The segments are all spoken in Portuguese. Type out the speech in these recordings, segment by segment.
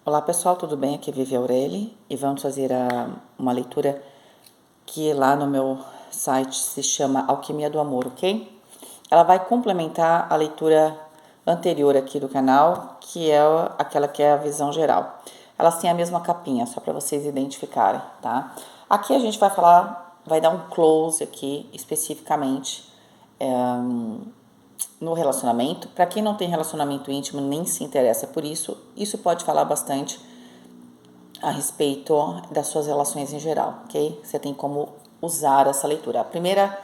Olá pessoal, tudo bem? Aqui é Vivi Aureli e vamos fazer uma leitura que lá no meu site se chama Alquimia do Amor, ok? Ela vai complementar a leitura anterior aqui do canal, que é aquela que é a visão geral. Elas têm a mesma capinha, só para vocês identificarem, tá? Aqui a gente vai falar, vai dar um close aqui especificamente no relacionamento. Para quem não tem relacionamento íntimo nem se interessa por isso, isso pode falar bastante a respeito das suas relações em geral, ok? Você tem como usar essa leitura. A primeira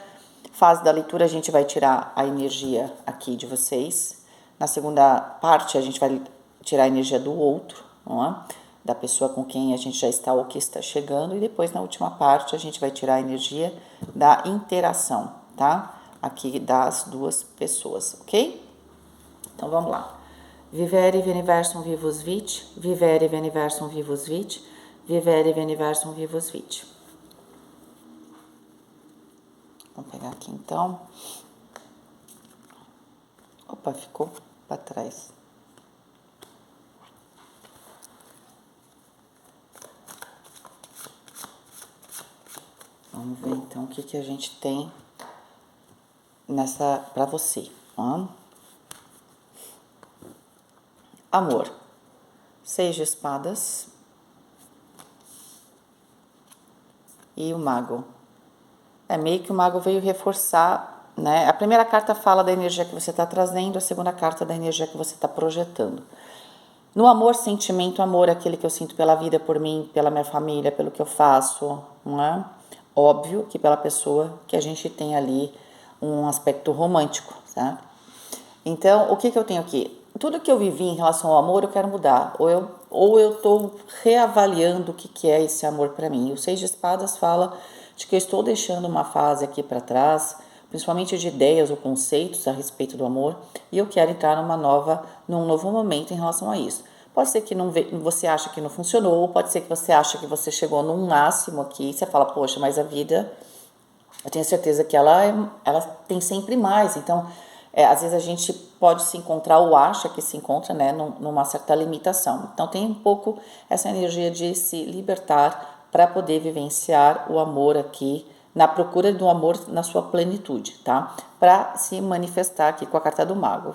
fase da leitura a gente vai tirar a energia aqui de vocês. Na segunda parte a gente vai tirar a energia do outro, não é? Da pessoa com quem a gente já está ou que está chegando. E depois na última parte a gente vai tirar a energia da interação, tá? Aqui das duas pessoas, ok? Então vamos lá. Vivere veniversum vivus vit, vivere veniversum vivus vit, vivere veniversum vivus vit. Vamos pegar aqui então. Opa, ficou para trás. Vamos ver então o que a gente tem nessa para você. Amor. 6 de espadas. E o mago. É meio que o mago veio reforçar, né? A primeira carta fala da energia que você está trazendo, a segunda carta da energia que você está projetando. No amor, sentimento, amor, aquele que eu sinto pela vida, por mim, pela minha família, pelo que eu faço, não é? Óbvio que pela pessoa que a gente tem ali um aspecto romântico, tá? Então, o que eu tenho aqui? Tudo que eu vivi em relação ao amor, eu quero mudar. Ou eu tô reavaliando o que é esse amor para mim. E o 6 de espadas fala de que eu estou deixando uma fase aqui para trás, principalmente de ideias ou conceitos a respeito do amor, e eu quero entrar num novo momento em relação a isso. Pode ser que você acha que não funcionou, ou pode ser que você acha que você chegou num máximo aqui, e você fala, poxa, mas a vida, eu tenho certeza que ela tem sempre mais. Então, às vezes a gente pode se encontrar ou acha que se encontra, né, numa certa limitação. Então, tem um pouco essa energia de se libertar para poder vivenciar o amor aqui, na procura do amor na sua plenitude, tá? Para se manifestar aqui com a carta do mago.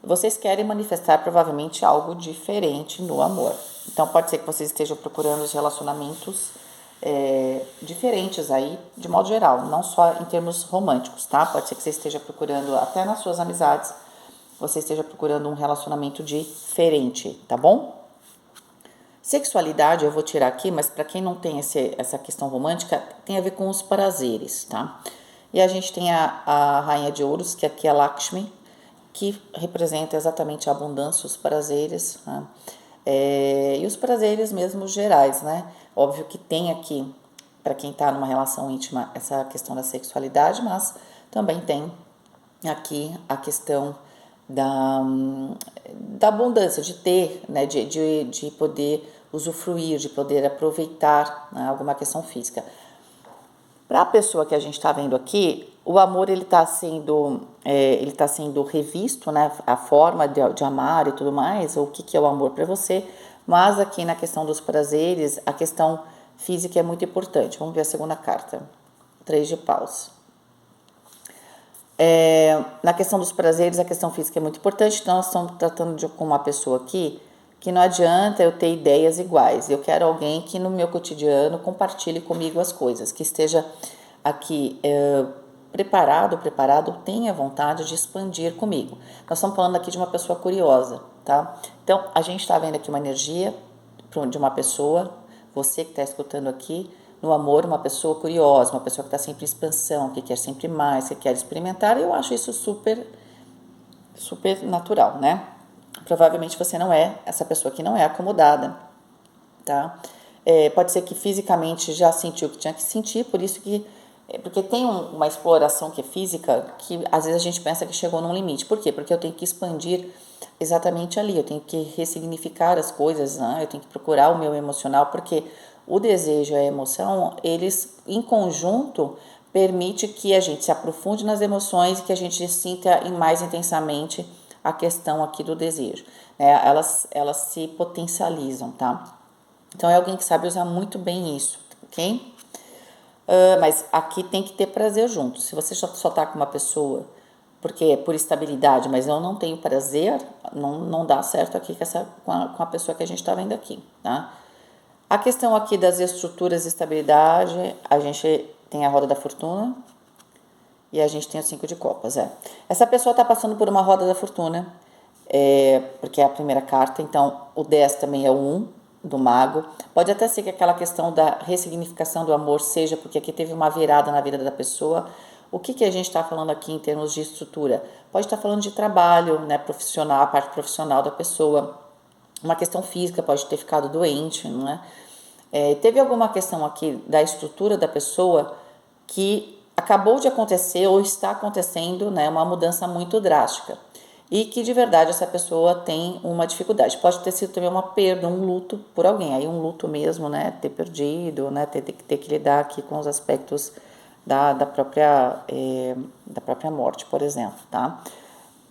Vocês querem manifestar provavelmente algo diferente no amor. Então, pode ser que vocês estejam procurando os relacionamentos diferentes aí, de modo geral, não só em termos românticos, tá? Pode ser que você esteja procurando, até nas suas amizades, você esteja procurando um relacionamento diferente, tá bom? Sexualidade eu vou tirar aqui, mas para quem não tem essa questão romântica, tem a ver com os prazeres, tá? E a gente tem a Rainha de Ouros, que aqui é Lakshmi, que representa exatamente a abundância, os prazeres, né? E os prazeres mesmo gerais, né? Óbvio que tem aqui, para quem está numa relação íntima, essa questão da sexualidade, mas também tem aqui a questão da abundância, de ter, né? De poder usufruir, de poder aproveitar, né? Alguma questão física. Para a pessoa que a gente está vendo aqui, o amor ele está sendo revisto, né? A forma de amar e tudo mais, ou o que é o amor para você. Mas aqui na questão dos prazeres, a questão física é muito importante. Vamos ver a segunda carta. 3 de paus. Na questão dos prazeres, a questão física é muito importante. Então, nós estamos tratando com uma pessoa aqui que não adianta eu ter ideias iguais. Eu quero alguém que no meu cotidiano compartilhe comigo as coisas, que esteja aqui preparado, tenha vontade de expandir comigo. Nós estamos falando aqui de uma pessoa curiosa, tá? Então, a gente está vendo aqui uma energia de uma pessoa, você que está escutando aqui, no amor, uma pessoa curiosa, uma pessoa que está sempre em expansão, que quer sempre mais, que quer experimentar. Eu acho isso super, super natural, né? Provavelmente você não é essa pessoa que não é acomodada, tá? Pode ser que fisicamente já sentiu o que tinha que sentir, por isso que porque tem uma exploração que é física que às vezes a gente pensa que chegou num limite. Por quê? Porque eu tenho que expandir exatamente ali, eu tenho que ressignificar as coisas, né? Eu tenho que procurar o meu emocional, porque o desejo e a emoção, eles em conjunto permite que a gente se aprofunde nas emoções e que a gente sinta mais intensamente a questão aqui do desejo. né? Elas se potencializam, tá? Então é alguém que sabe usar muito bem isso, ok? Mas aqui tem que ter prazer junto. Se você só tá com uma pessoa porque é por estabilidade, mas eu não tenho prazer, não dá certo aqui com a pessoa que a gente está vendo aqui, tá? A questão aqui das estruturas de estabilidade, a gente tem a roda da fortuna e a gente tem o 5 de copas, Essa pessoa está passando por uma roda da fortuna, porque é a primeira carta, então o 10 também é o 1 do mago. Pode até ser que aquela questão da ressignificação do amor seja porque aqui teve uma virada na vida da pessoa. O que a gente está falando aqui em termos de estrutura? Pode estar falando de trabalho, né, profissional, a parte profissional da pessoa. Uma questão física, pode ter ficado doente, não é? Teve alguma questão aqui da estrutura da pessoa que acabou de acontecer ou está acontecendo, né, uma mudança muito drástica e que de verdade essa pessoa tem uma dificuldade. Pode ter sido também uma perda, um luto por alguém, aí um luto mesmo, né, ter perdido, né, ter que lidar aqui com os aspectos da própria morte, por exemplo, tá?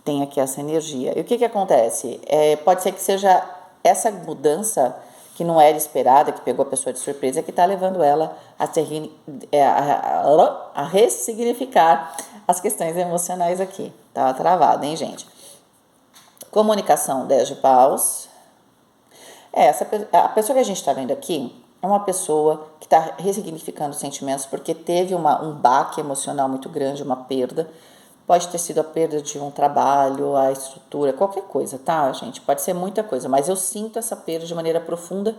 Tem aqui essa energia. E o que acontece? Pode ser que seja essa mudança que não era esperada, que pegou a pessoa de surpresa, que está levando ela a ressignificar as questões emocionais aqui. Tá travado, hein, gente? Comunicação, 10 de paus. A pessoa que a gente está vendo aqui é uma pessoa que está ressignificando sentimentos porque teve um baque emocional muito grande, uma perda. Pode ter sido a perda de um trabalho, a estrutura, qualquer coisa, tá, gente? Pode ser muita coisa, mas eu sinto essa perda de maneira profunda,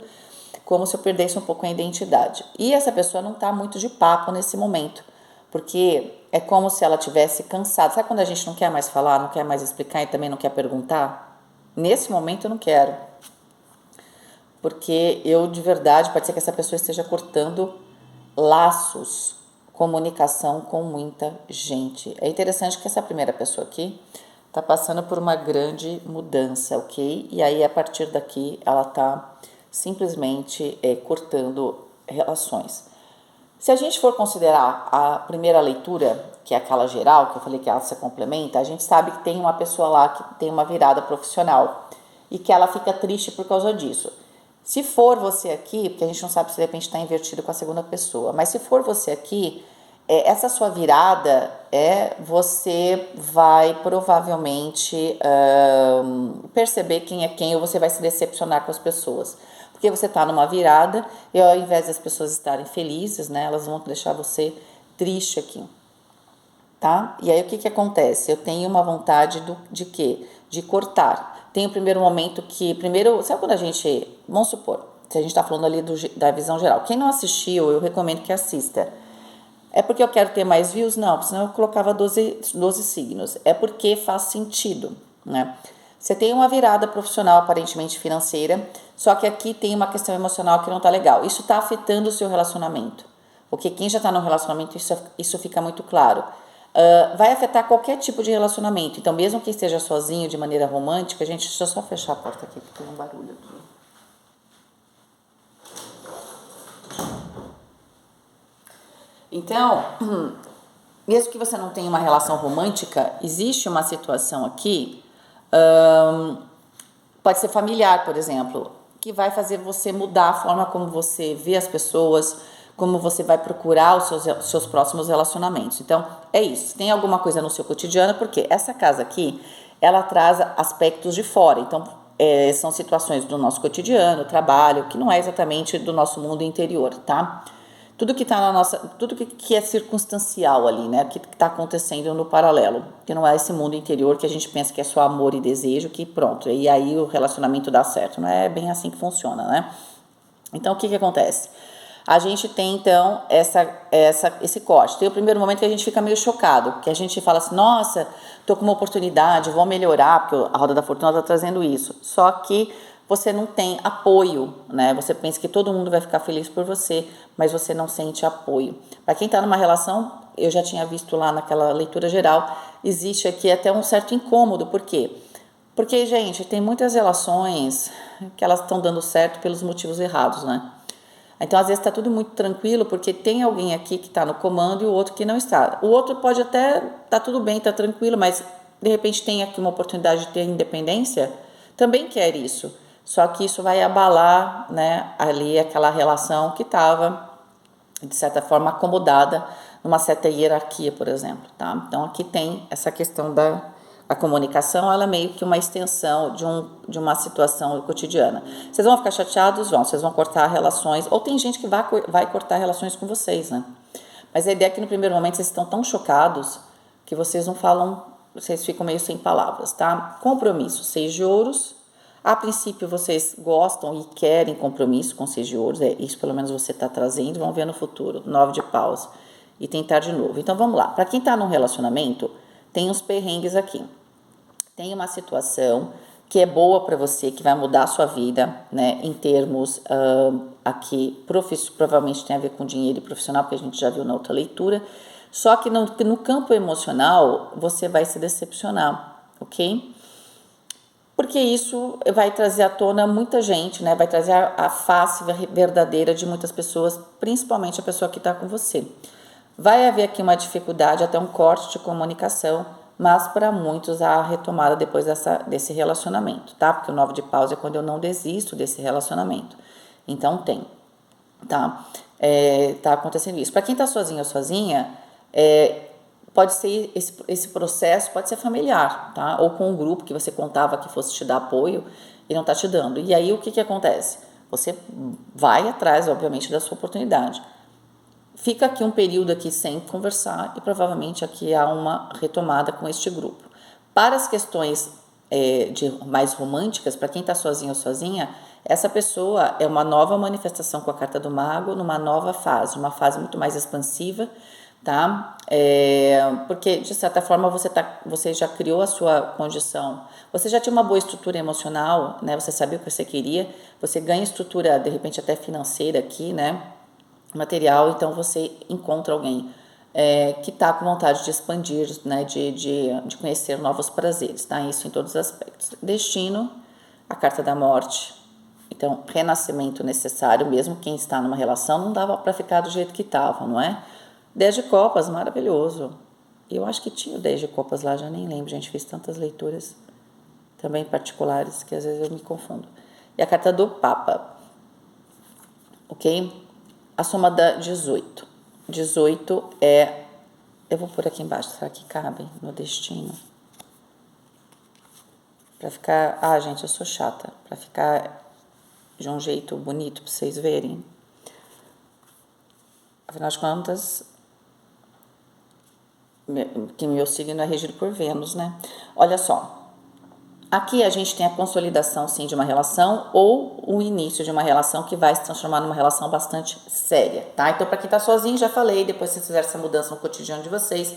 como se eu perdesse um pouco a identidade. E essa pessoa não tá muito de papo nesse momento, porque é como se ela tivesse cansada. Sabe quando a gente não quer mais falar, não quer mais explicar e também não quer perguntar? Nesse momento eu não quero. Porque eu, de verdade, pode ser que essa pessoa esteja cortando laços, comunicação com muita gente. É interessante que essa primeira pessoa aqui está passando por uma grande mudança, ok? E aí, a partir daqui, ela está simplesmente cortando relações. Se a gente for considerar a primeira leitura, que é aquela geral, que eu falei que ela se complementa, a gente sabe que tem uma pessoa lá que tem uma virada profissional e que ela fica triste por causa disso. Se for você aqui, porque a gente não sabe se de repente está invertido com a segunda pessoa, mas se for você aqui, essa sua virada você vai provavelmente perceber quem é quem ou você vai se decepcionar com as pessoas. Porque você está numa virada e ao invés das pessoas estarem felizes, né, elas vão deixar você triste aqui. Tá? E aí o que acontece? Eu tenho uma vontade de quê? De cortar. Tem o primeiro momento que, sabe quando a gente, vamos supor, se a gente está falando ali da visão geral, quem não assistiu, eu recomendo que assista. É porque eu quero ter mais views? Não, senão eu colocava 12 signos. É porque faz sentido, né? Você tem uma virada profissional aparentemente financeira, só que aqui tem uma questão emocional que não tá legal. Isso tá afetando o seu relacionamento. Porque quem já tá no relacionamento, isso fica muito claro. Vai afetar qualquer tipo de relacionamento. Então, mesmo que esteja sozinho de maneira romântica, gente, deixa eu só fechar a porta aqui, porque tem um barulho aqui. Então, mesmo que você não tenha uma relação romântica, existe uma situação aqui, pode ser familiar, por exemplo, que vai fazer você mudar a forma como você vê as pessoas, como você vai procurar os seus próximos relacionamentos. Então, é isso. Tem alguma coisa no seu cotidiano, porque essa casa aqui, ela traz aspectos de fora. Então, são situações do nosso cotidiano, trabalho, que não é exatamente do nosso mundo interior, tá? Tudo que tá tudo que é circunstancial ali, né? Que tá acontecendo no paralelo, que não é esse mundo interior que a gente pensa que é só amor e desejo, que pronto, e aí o relacionamento dá certo. Não é bem assim que funciona, né? Então, o que acontece? A gente tem, então, esse corte. Tem o primeiro momento que a gente fica meio chocado, que a gente fala assim, nossa, tô com uma oportunidade, vou melhorar, porque a Roda da Fortuna tá trazendo isso. Só que você não tem apoio, né? Você pensa que todo mundo vai ficar feliz por você, mas você não sente apoio. Para quem está numa relação, eu já tinha visto lá naquela leitura geral, existe aqui até um certo incômodo. Por quê? Porque, gente, tem muitas relações que elas estão dando certo pelos motivos errados, né? Então, às vezes, está tudo muito tranquilo, porque tem alguém aqui que está no comando e o outro que não está. O outro pode até tá tudo bem, tá tranquilo, mas de repente tem aqui uma oportunidade de ter independência, também quer isso, só que isso vai abalar, né, ali aquela relação que estava, de certa forma, acomodada numa certa hierarquia, por exemplo, tá? Então, aqui tem essa questão da a comunicação, ela é meio que uma extensão de uma situação cotidiana. Vocês vão ficar chateados? Vão. Vocês vão cortar relações, ou tem gente que vai cortar relações com vocês, né? Mas a ideia é que no primeiro momento vocês estão tão chocados que vocês não falam, vocês ficam meio sem palavras, tá? Compromisso, 6 de ouros. A princípio vocês gostam e querem compromisso com 6 de ouros, isso pelo menos você está trazendo, vamos ver no futuro, 9 de paus e tentar de novo. Então vamos lá, para quem está num relacionamento, tem uns perrengues aqui. Tem uma situação que é boa para você, que vai mudar a sua vida, né, em termos aqui, provavelmente tem a ver com dinheiro e profissional, porque a gente já viu na outra leitura, só que no campo emocional você vai se decepcionar, ok? Porque isso vai trazer à tona muita gente, né, vai trazer a face verdadeira de muitas pessoas, principalmente a pessoa que está com você. Vai haver aqui uma dificuldade, até um corte de comunicação, mas para muitos a retomada depois desse relacionamento, tá? Porque o 9 de paus é quando eu não desisto desse relacionamento. Então tem, tá? Tá acontecendo isso. Para quem tá sozinho ou sozinha, pode ser esse processo, pode ser familiar, tá? Ou com um grupo que você contava que fosse te dar apoio e não tá te dando. E aí o que acontece? Você vai atrás, obviamente, da sua oportunidade. Fica aqui um período aqui sem conversar e provavelmente aqui há uma retomada com este grupo. Para as questões mais românticas, para quem está sozinho ou sozinha, essa pessoa é uma nova manifestação com a carta do mago, numa nova fase, uma fase muito mais expansiva, tá? Porque de certa forma você já criou a sua condição, você já tinha uma boa estrutura emocional, né? Você sabia o que você queria, você ganha estrutura de repente até financeira aqui, né? Material, então você encontra alguém que está com vontade de expandir, né, de conhecer novos prazeres, tá? Isso em todos os aspectos. Destino, a carta da morte. Então, renascimento necessário, mesmo quem está numa relação, não dava para ficar do jeito que estava, não é? 10 de copas, maravilhoso. Eu acho que tinha o 10 de copas lá, já nem lembro, gente, fiz tantas leituras também particulares que às vezes eu me confundo. E a carta do Papa, ok? A soma da 18. 18 é... Eu vou pôr aqui embaixo, será que cabe no destino? Pra ficar... Ah, gente, eu sou chata. Pra ficar de um jeito bonito pra vocês verem. Afinal de contas, que meu signo é regido por Vênus, né? Olha só. Aqui a gente tem a consolidação, sim, de uma relação ou o início de uma relação que vai se transformar numa relação bastante séria, tá? Então, para quem tá sozinho, já falei, depois que vocês fizerem essa mudança no cotidiano de vocês,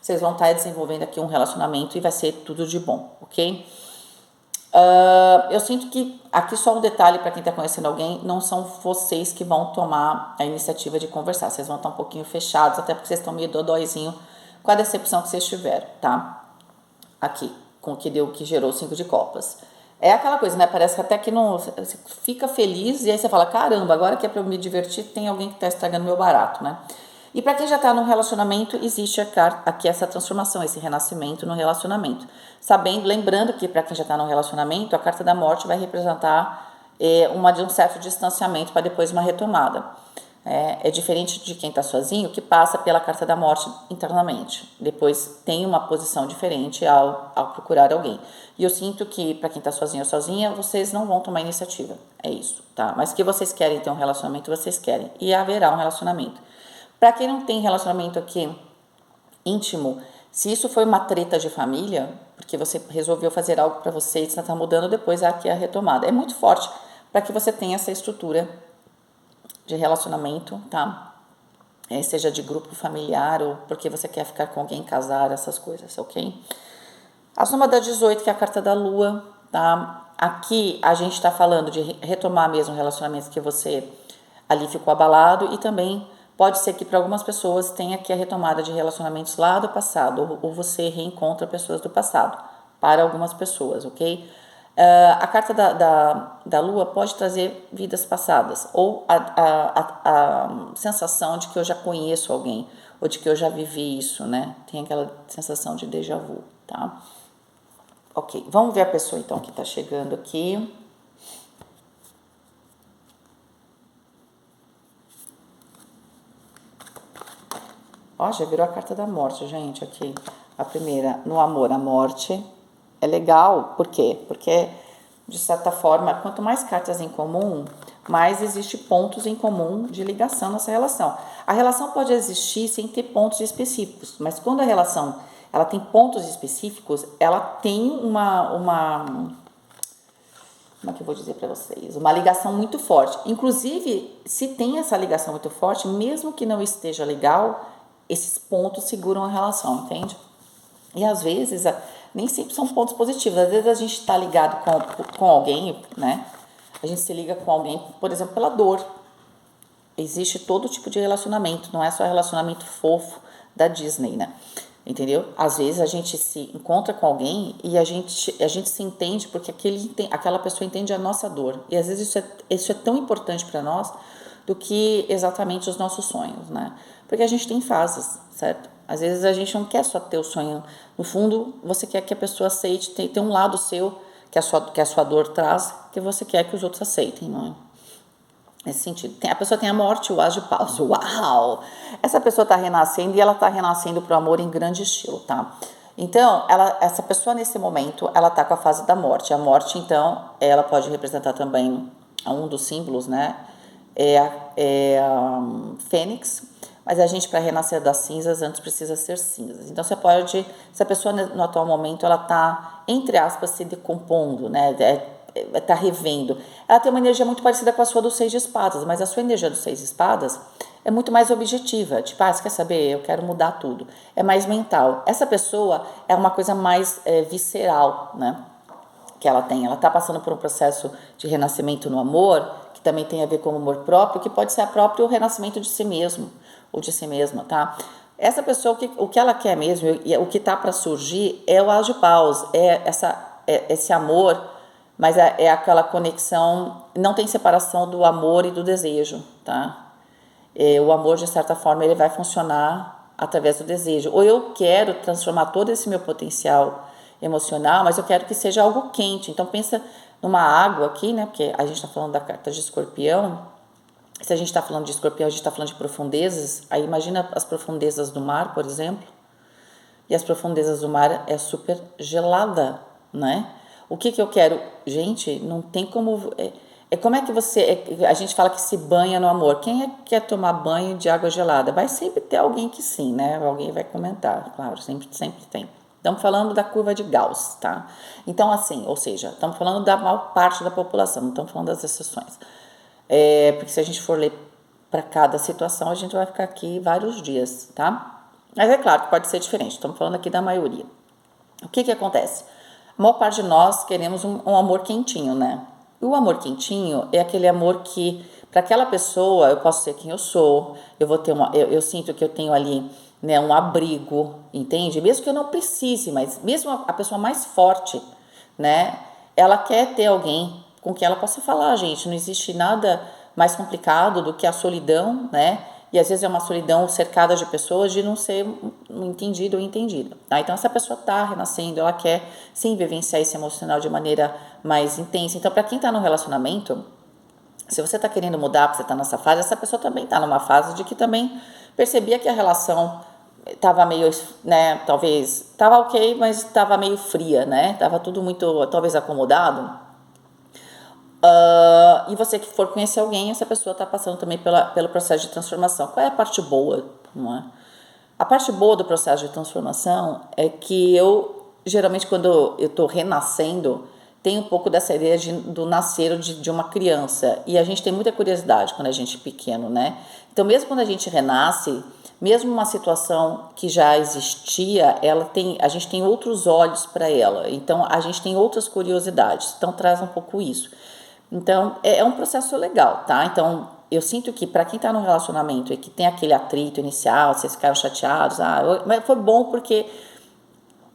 vocês vão estar desenvolvendo aqui um relacionamento e vai ser tudo de bom, ok? Eu sinto que, aqui só um detalhe para quem tá conhecendo alguém, não são vocês que vão tomar a iniciativa de conversar, vocês vão estar um pouquinho fechados, até porque vocês estão meio dodóizinho com a decepção que vocês tiveram, tá? Aqui. Com o que gerou 5 de copas. É aquela coisa, né? Parece que até que não... Você fica feliz e aí você fala, caramba, agora que é pra eu me divertir, tem alguém que tá estragando meu barato, né? E para quem já tá num relacionamento, existe aqui essa transformação, esse renascimento no relacionamento. Lembrando que para quem já tá num relacionamento, a carta da morte vai representar de um certo distanciamento para depois uma retomada. É diferente de quem está sozinho, que passa pela carta da morte internamente. Depois tem uma posição diferente ao procurar alguém. E eu sinto que, para quem está sozinho ou sozinha, vocês não vão tomar iniciativa. É isso, tá? Mas que vocês querem ter um relacionamento, vocês querem. E haverá um relacionamento. Para quem não tem relacionamento aqui íntimo, se isso foi uma treta de família, porque você resolveu fazer algo para você e você está mudando, depois aqui é a retomada. É muito forte para que você tenha essa estrutura de relacionamento, tá? Seja de grupo familiar ou porque você quer ficar com alguém, casar, essas coisas, ok? A soma da 18, que é a carta da lua, tá? Aqui a gente tá falando de retomar mesmo relacionamentos que você ali ficou abalado e também pode ser que para algumas pessoas tenha aqui a retomada de relacionamentos lá do passado ou você reencontra pessoas do passado, para algumas pessoas, ok? A carta da lua pode trazer vidas passadas ou a sensação de que eu já conheço alguém ou de que eu já vivi isso, né? Tem aquela sensação de déjà vu, tá? Ok, vamos ver a pessoa então que tá chegando aqui. Ó, já virou a carta da morte, gente, aqui. A primeira, no amor, a morte. É legal, por quê? Porque, de certa forma, quanto mais cartas em comum, mais existe pontos em comum de ligação nessa relação. A relação pode existir sem ter pontos específicos, mas quando a relação ela tem pontos específicos, ela tem como é que eu vou dizer para vocês? Uma ligação muito forte. Inclusive, se tem essa ligação muito forte, mesmo que não esteja legal, esses pontos seguram a relação, entende? E às vezes, nem sempre são pontos positivos. Às vezes a gente está ligado com alguém, né? A gente se liga com alguém, por exemplo, pela dor. Existe todo tipo de relacionamento, não é só relacionamento fofo da Disney, né? Entendeu? Às vezes a gente se encontra com alguém e a gente se entende porque aquela pessoa entende a nossa dor. E às vezes isso é tão importante para nós do que exatamente os nossos sonhos, né? Porque a gente tem fases, certo? Às vezes a gente não quer só ter o sonho. No fundo, você quer que a pessoa aceite, tem um lado seu que a sua dor traz, que você quer que os outros aceitem, não é? Nesse sentido. A pessoa tem a morte, o as de paus. Uau! Essa pessoa está renascendo e ela está renascendo para o amor em grande estilo, tá? Então, essa pessoa nesse momento, ela está com a fase da morte. A morte, então, ela pode representar também um dos símbolos, né? Fênix, mas a gente, para renascer das cinzas, antes precisa ser cinzas. Então, se a pessoa no atual momento, ela está, entre aspas, se decompondo, né? Tá revendo. Ela tem uma energia muito parecida com a sua do 6 de espadas, mas a sua energia do 6 de espadas é muito mais objetiva. Tipo, você quer saber? Eu quero mudar tudo. É mais mental. Essa pessoa é uma coisa mais visceral, né? Que ela tem. Ela tá passando por um processo de renascimento no amor, que também tem a ver com o amor próprio, que pode ser a próprio renascimento de si mesmo, ou de si mesma, tá? Essa pessoa, o que ela quer mesmo, e o que tá para surgir, é o as de paus, esse amor, mas é aquela conexão, não tem separação do amor e do desejo, tá? O amor, de certa forma, ele vai funcionar através do desejo. Ou eu quero transformar todo esse meu potencial emocional, mas eu quero que seja algo quente. Então, pensa numa água aqui, né? Porque a gente está falando da carta de escorpião. Se a gente está falando de escorpião, a gente está falando de profundezas. Aí imagina as profundezas do mar, por exemplo. E as profundezas do mar é super gelada, né? O que eu quero? Gente, não tem como... como é que você... a gente fala que se banha no amor. Quem é que quer tomar banho de água gelada? Vai sempre ter alguém que sim, né? Alguém vai comentar, claro, sempre tem. Estamos falando da curva de Gauss, tá? Então, assim, ou seja, estamos falando da maior parte da população, não estamos falando das exceções. Porque se a gente for ler para cada situação, a gente vai ficar aqui vários dias, tá? Mas é claro que pode ser diferente, estamos falando aqui da maioria. O que acontece? A maior parte de nós queremos um amor quentinho, né? E o amor quentinho é aquele amor que, para aquela pessoa, eu posso ser quem eu sou, eu vou ter eu sinto que eu tenho ali, né, um abrigo, entende? Mesmo que eu não precise, mas mesmo a pessoa mais forte, né, ela quer ter alguém com quem ela possa falar, gente. Não existe nada mais complicado do que a solidão, né? E às vezes é uma solidão cercada de pessoas de não ser entendido ou entendida, tá? Então essa pessoa tá renascendo, ela quer sim vivenciar esse emocional de maneira mais intensa. Então, para quem tá no relacionamento, se você tá querendo mudar, porque você tá nessa fase, essa pessoa também tá numa fase de que também percebia que a relação tava meio, né, talvez, tava ok, mas tava meio fria, né? Tava tudo muito, talvez, acomodado. E você que for conhecer alguém, essa pessoa está passando também pelo processo de transformação. Qual é a parte boa? Não é? A parte boa do processo de transformação é que geralmente, quando eu estou renascendo, tem um pouco dessa ideia do nascer de uma criança. E a gente tem muita curiosidade quando a gente é pequeno, né? Então, mesmo quando a gente renasce, mesmo uma situação que já existia, a gente tem outros olhos para ela. Então, a gente tem outras curiosidades. Então, traz um pouco isso. Então, é um processo legal, tá? Então, eu sinto que para quem tá no relacionamento e que tem aquele atrito inicial, vocês ficaram chateados, mas foi bom porque,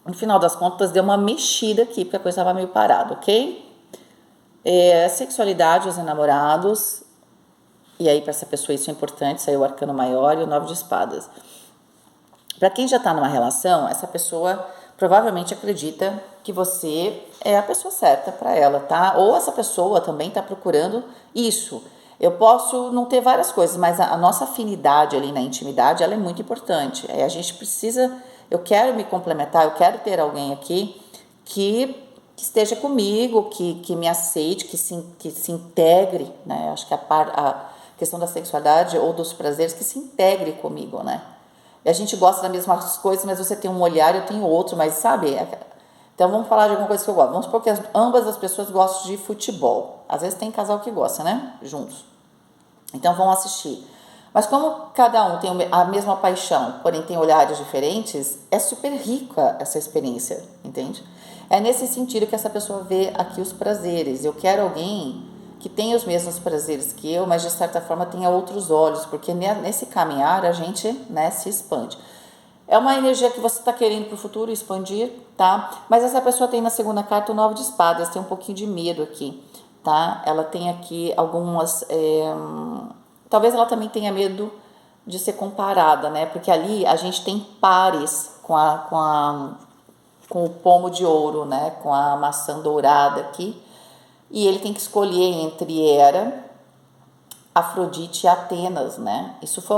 no final das contas, deu uma mexida aqui, porque a coisa estava meio parada, ok? Sexualidade, os enamorados, e aí para essa pessoa isso é importante, saiu o arcano maior e o 9 de espadas. Para quem já tá numa relação, essa pessoa provavelmente acredita que você é a pessoa certa para ela, tá? Ou essa pessoa também está procurando isso. Eu posso não ter várias coisas, mas a nossa afinidade ali na intimidade, ela é muito importante. Aí a gente precisa, eu quero me complementar, eu quero ter alguém aqui que esteja comigo, que me aceite, que se integre, né? Acho que a questão da sexualidade ou dos prazeres, que se integre comigo, né? E a gente gosta das mesmas coisas, mas você tem um olhar, eu tenho outro, mas sabe? Então vamos falar de alguma coisa que eu gosto. Vamos supor que ambas as pessoas gostam de futebol. Às vezes tem casal que gosta, né? Juntos. Então vão assistir. Mas como cada um tem a mesma paixão, porém tem olhares diferentes, é super rica essa experiência, entende? É nesse sentido que essa pessoa vê aqui os prazeres. Eu quero alguém que tenha os mesmos prazeres que eu, mas de certa forma tenha outros olhos, porque nesse caminhar a gente, né, se expande. É uma energia que você está querendo para o futuro expandir, tá? Mas essa pessoa tem na segunda carta o 9 de espadas, tem um pouquinho de medo aqui, tá? Ela tem aqui algumas... talvez ela também tenha medo de ser comparada, né? Porque ali a gente tem pares com o pomo de ouro, né? Com a maçã dourada aqui. E ele tem que escolher entre Hera, Afrodite e Atenas, né? Isso foi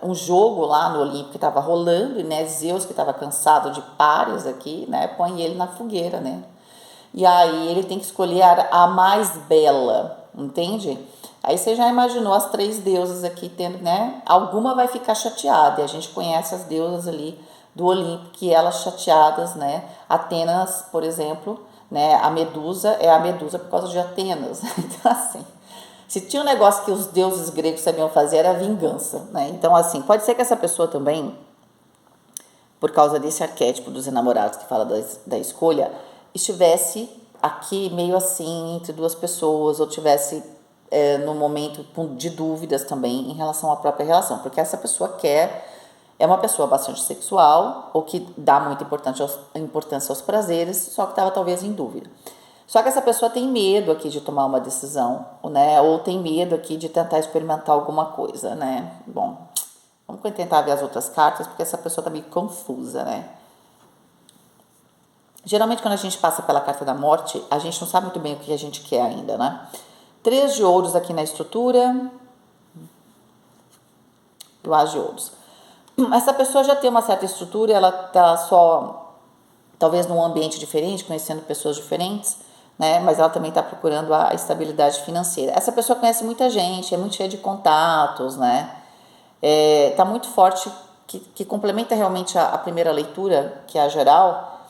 um jogo lá no Olimpo que estava rolando, e né, Zeus, que estava cansado de pares aqui, né, põe ele na fogueira, né? E aí ele tem que escolher a mais bela, entende? Aí você já imaginou as três deusas aqui tendo, né? Alguma vai ficar chateada, e a gente conhece as deusas ali do Olimpo, que elas chateadas, né? Atenas, por exemplo, né? A Medusa é a Medusa por causa de Atenas. Então, assim, se tinha um negócio que os deuses gregos sabiam fazer, era a vingança, né? Então, assim, pode ser que essa pessoa também, por causa desse arquétipo dos enamorados que fala da escolha, estivesse aqui meio assim entre duas pessoas, ou tivesse no momento de dúvidas também em relação à própria relação, porque essa pessoa é uma pessoa bastante sexual, ou que dá muita importância aos prazeres, só que estava talvez em dúvida. Só que essa pessoa tem medo aqui de tomar uma decisão, né? Ou tem medo aqui de tentar experimentar alguma coisa, né? Bom, vamos tentar ver as outras cartas, porque essa pessoa tá meio confusa, né? Geralmente, quando a gente passa pela carta da morte, a gente não sabe muito bem o que a gente quer ainda, né? 3 de ouros aqui na estrutura. Do As de ouros. Essa pessoa já tem uma certa estrutura, ela tá só, talvez num ambiente diferente, conhecendo pessoas diferentes, né? Mas ela também está procurando a estabilidade financeira. Essa pessoa conhece muita gente, é muito cheia de contatos, né? Tá muito forte, que complementa realmente a primeira leitura, que é a geral,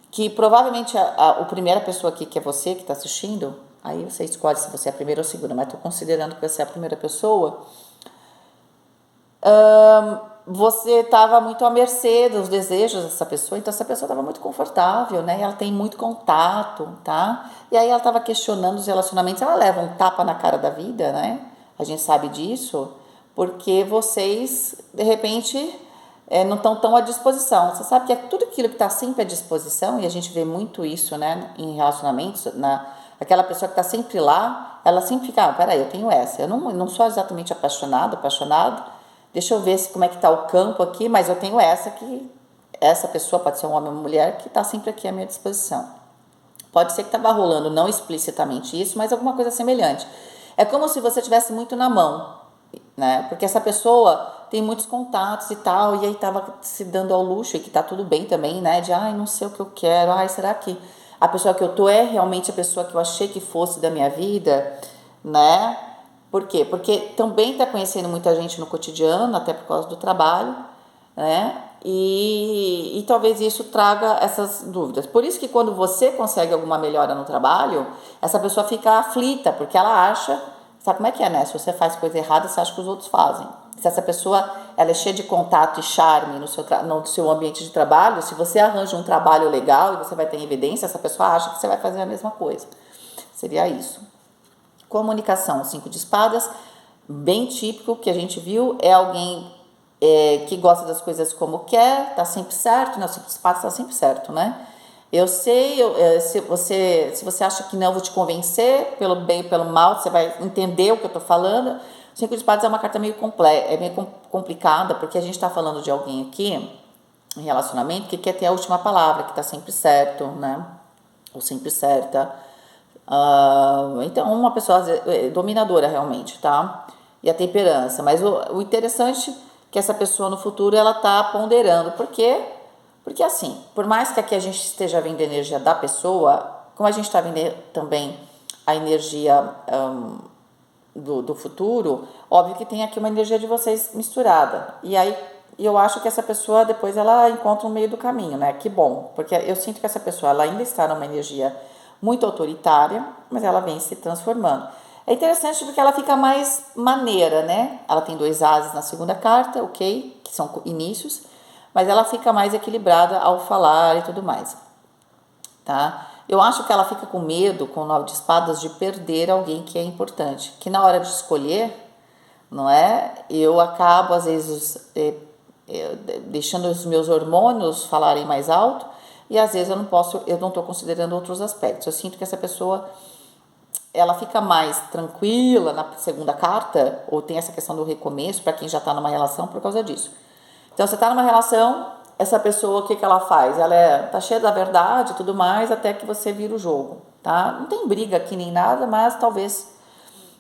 que provavelmente a primeira pessoa aqui, que é você que está assistindo, aí você escolhe se você é a primeira ou a segunda, mas estou considerando que você é a primeira pessoa, você estava muito à mercê dos desejos dessa pessoa, então essa pessoa estava muito confortável, né? E ela tem muito contato, tá? E aí ela estava questionando os relacionamentos, ela leva um tapa na cara da vida, né? A gente sabe disso, porque vocês, de repente, não estão tão à disposição. Você sabe que é tudo aquilo que está sempre à disposição, e a gente vê muito isso, né? Em relacionamentos, aquela pessoa que está sempre lá, ela sempre fica, peraí, eu tenho essa, eu não sou exatamente apaixonado, deixa eu ver como é que está o campo aqui, mas eu tenho essa pessoa, pode ser um homem ou uma mulher, que está sempre aqui à minha disposição. Pode ser que estava rolando, não explicitamente isso, mas alguma coisa semelhante. É como se você tivesse muito na mão, né? Porque essa pessoa tem muitos contatos e tal, e aí estava se dando ao luxo, e que está tudo bem também, né? De, não sei o que eu quero, será que a pessoa que eu tô é realmente a pessoa que eu achei que fosse da minha vida, né? Por quê? Porque também está conhecendo muita gente no cotidiano, até por causa do trabalho, né? E talvez isso traga essas dúvidas. Por isso que quando você consegue alguma melhora no trabalho, essa pessoa fica aflita, porque ela acha, sabe como é que é, né? Se você faz coisa errada, você acha que os outros fazem. Se essa pessoa ela é cheia de contato e charme no seu ambiente de trabalho, se você arranja um trabalho legal e você vai ter evidência, essa pessoa acha que você vai fazer a mesma coisa. Seria isso. Comunicação, 5 de espadas, bem típico que a gente viu, é alguém que gosta das coisas como quer, tá sempre certo, né? O 5 de espadas tá sempre certo, né? Eu sei, se você acha que não, eu vou te convencer, pelo bem e pelo mal, você vai entender o que eu tô falando. O 5 de espadas é uma carta meio complicada, porque a gente tá falando de alguém aqui em relacionamento que quer ter a última palavra, que tá sempre certo, né? Ou sempre certa. Então, uma pessoa dominadora realmente, tá? E a temperança. Mas o interessante é que essa pessoa no futuro, ela tá ponderando. Por quê? Porque assim, por mais que aqui a gente esteja vendo a energia da pessoa, como a gente está vendo também a energia do futuro, óbvio que tem aqui uma energia de vocês misturada. E aí eu acho que essa pessoa depois ela encontra um meio do caminho, né? Que bom, porque eu sinto que essa pessoa ela ainda está numa energia muito autoritária, mas ela vem se transformando. É interessante porque ela fica mais maneira, né? Ela tem 2 ases na segunda carta, ok? Que são inícios, mas ela fica mais equilibrada ao falar e tudo mais, tá? Eu acho que ela fica com medo, com o 9 de espadas, de perder alguém que é importante, que na hora de escolher, não é? Eu acabo, às vezes, deixando os meus hormônios falarem mais alto e às vezes eu não estou considerando outros aspectos. Eu sinto que essa pessoa, ela fica mais tranquila na segunda carta, ou tem essa questão do recomeço, para quem já está numa relação, por causa disso. Então, você está numa relação, essa pessoa, o que ela faz? Ela tá cheia da verdade e tudo mais, até que você vira o jogo, tá? Não tem briga aqui nem nada, mas talvez,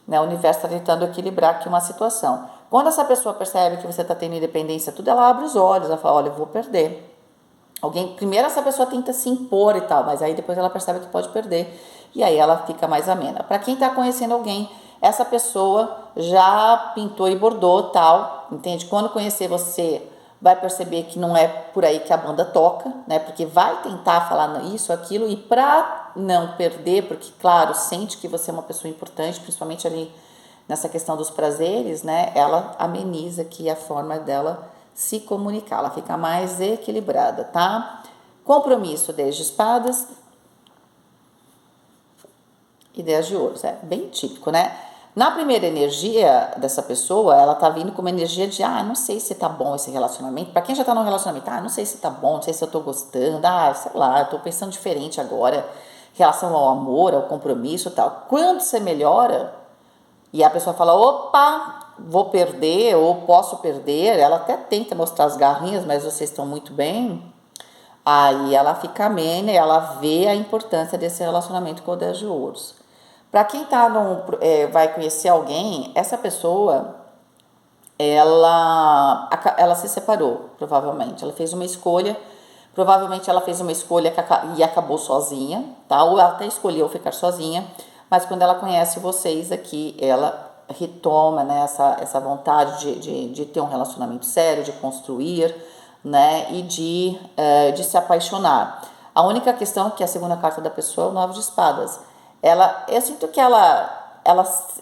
né, o universo está tentando equilibrar aqui uma situação. Quando essa pessoa percebe que você está tendo independência, tudo, ela abre os olhos, ela fala, olha, eu vou perder. Primeiro essa pessoa tenta se impor e tal, mas aí depois ela percebe que pode perder e aí ela fica mais amena. Para quem está conhecendo alguém, essa pessoa já pintou e bordou tal, entende? Quando conhecer você, vai perceber que não é por aí que a banda toca, né? Porque vai tentar falar isso, aquilo, e para não perder, porque claro, sente que você é uma pessoa importante, principalmente ali nessa questão dos prazeres, né? Ela ameniza aqui a forma dela se comunicar, ela fica mais equilibrada, tá? Compromisso, 10 de espadas e 10 de ouros, é bem típico, né? Na primeira energia dessa pessoa, ela tá vindo com uma energia de, não sei se tá bom esse relacionamento. Pra quem já tá num relacionamento, não sei se tá bom, não sei se eu tô gostando, sei lá, eu tô pensando diferente agora em relação ao amor, ao compromisso e tal. Quando você melhora e a pessoa fala, opa, vou perder ou posso perder, ela até tenta mostrar as garrinhas, mas vocês estão muito bem, aí ela fica amena e ela vê a importância desse relacionamento com o 10 de ouros. Para quem vai conhecer alguém, essa pessoa, ela se separou, provavelmente. Ela fez uma escolha, provavelmente ela fez uma escolha e acabou sozinha, tá? Ou ela até escolheu ficar sozinha, mas quando ela conhece vocês aqui, ela retoma, né, essa vontade de ter um relacionamento sério, de construir, né, e de se apaixonar. A única questão é que a segunda carta da pessoa é o 9 de espadas. Eu sinto que ela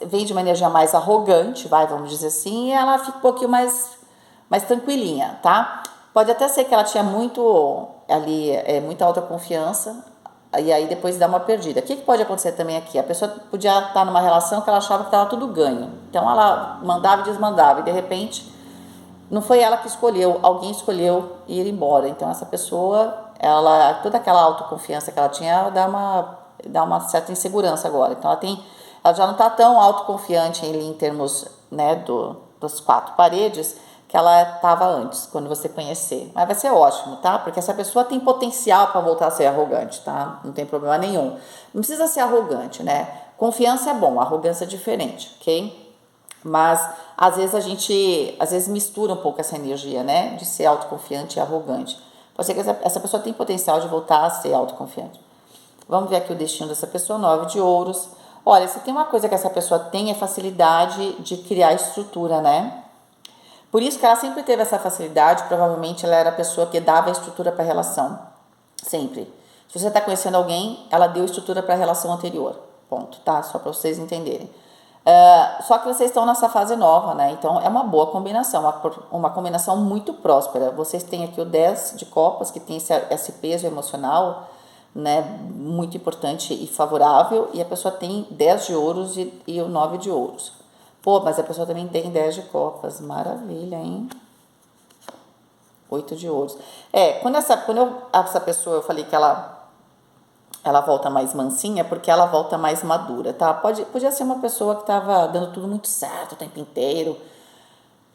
vem de uma energia mais arrogante, vamos dizer assim, e ela fica um pouquinho mais tranquilinha, tá? Pode até ser que ela tinha muita autoconfiança, e aí depois dá uma perdida. O que pode acontecer também aqui? A pessoa podia estar numa relação que ela achava que estava tudo ganho. Então ela mandava e desmandava, e de repente não foi ela que escolheu, alguém escolheu ir embora. Então essa pessoa, toda aquela autoconfiança que ela tinha, ela dá uma certa insegurança agora. Então ela já não está tão autoconfiante em termos, né, das 4 paredes que ela estava antes, quando você conhecer. Mas vai ser ótimo, tá? Porque essa pessoa tem potencial para voltar a ser arrogante, tá? Não tem problema nenhum. Não precisa ser arrogante, né? Confiança é bom, arrogância é diferente, ok? Mas às vezes mistura um pouco essa energia, né? De ser autoconfiante e arrogante. Pode ser que essa pessoa tem potencial de voltar a ser autoconfiante. Vamos ver aqui o destino dessa pessoa, 9 de ouros. Olha, se tem uma coisa que essa pessoa tem é facilidade de criar estrutura, né? Por isso que ela sempre teve essa facilidade, provavelmente ela era a pessoa que dava a estrutura para a relação. Sempre. Se você está conhecendo alguém, ela deu estrutura para a relação anterior. Ponto, tá? Só para vocês entenderem. Só que vocês estão nessa fase nova, né? Então é uma boa combinação, uma combinação muito próspera. Vocês têm aqui o 10 de copas, que tem esse peso emocional, né? Muito importante e favorável. E a pessoa tem 10 de ouros e o 9 de ouros. Pô, mas a pessoa também tem 10 de copas. Maravilha, hein? 8 de ouros. Quando essa pessoa, eu falei que ela volta mais mansinha, porque ela volta mais madura, tá? Podia ser uma pessoa que estava dando tudo muito certo o tempo inteiro.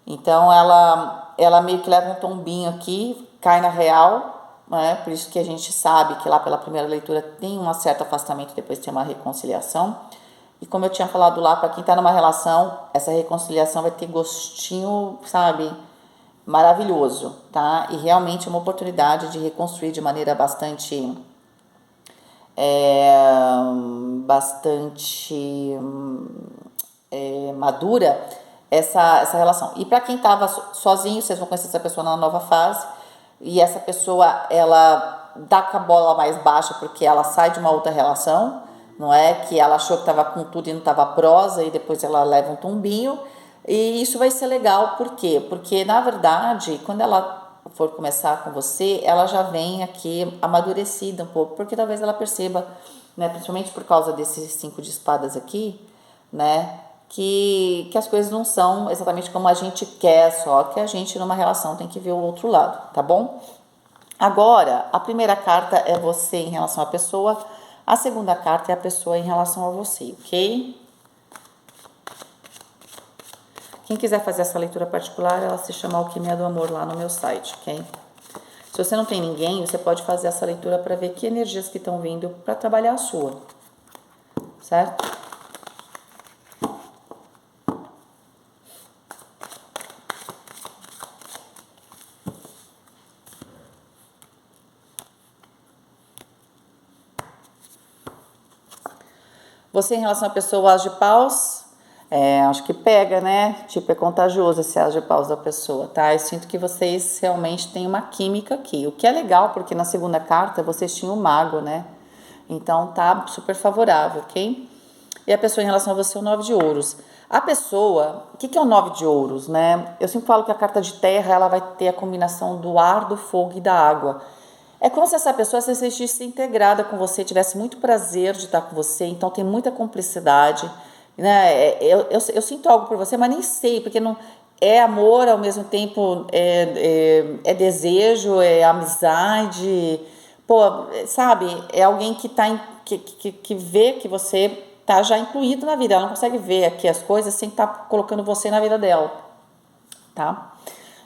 Então, ela meio que leva um tombinho aqui, cai na real, né? Por isso que a gente sabe que lá pela primeira leitura tem um certo afastamento, depois tem uma reconciliação. E como eu tinha falado lá, para quem está numa relação, essa reconciliação vai ter gostinho, sabe, maravilhoso, tá? E realmente é uma oportunidade de reconstruir de maneira é, bastante madura essa relação. E para quem estava sozinho, vocês vão conhecer essa pessoa na nova fase, e essa pessoa, ela dá com a bola mais baixa porque ela sai de uma outra relação, não é? Que ela achou que estava com tudo e não estava prosa, e depois ela leva um tombinho, e isso vai ser legal, por quê? Porque, na verdade, quando ela for começar com você, ela já vem aqui amadurecida um pouco, porque talvez ela perceba, né, principalmente por causa desses 5 de espadas aqui, né, que as coisas não são exatamente como a gente quer, só que a gente numa relação tem que ver o outro lado, tá bom? Agora, a primeira carta é você em relação à pessoa, a segunda carta é a pessoa em relação a você, ok? Quem quiser fazer essa leitura particular, ela se chama Alquimia do Amor lá no meu site, ok? Se você não tem ninguém, você pode fazer essa leitura para ver que energias que estão vindo para trabalhar a sua, certo? Você em relação à pessoa, as de paus, acho que pega, né? Tipo, é contagioso esse as de paus da pessoa, tá? Eu sinto que vocês realmente têm uma química aqui. O que é legal, porque na segunda carta vocês tinham o mago, né? Então tá super favorável, ok? E a pessoa em relação a você, o 9 de ouros. A pessoa, o que é o 9 de ouros, né? Eu sempre falo que a carta de terra, ela vai ter a combinação do ar, do fogo e da água. É como se essa pessoa se sentisse integrada com você, tivesse muito prazer de estar com você, então tem muita cumplicidade, né? Eu sinto algo por você, mas nem sei, porque não é amor, ao mesmo tempo é desejo, é amizade, pô, sabe? É alguém que tá que vê que você tá já incluído na vida, ela não consegue ver aqui as coisas sem estar colocando você na vida dela, tá?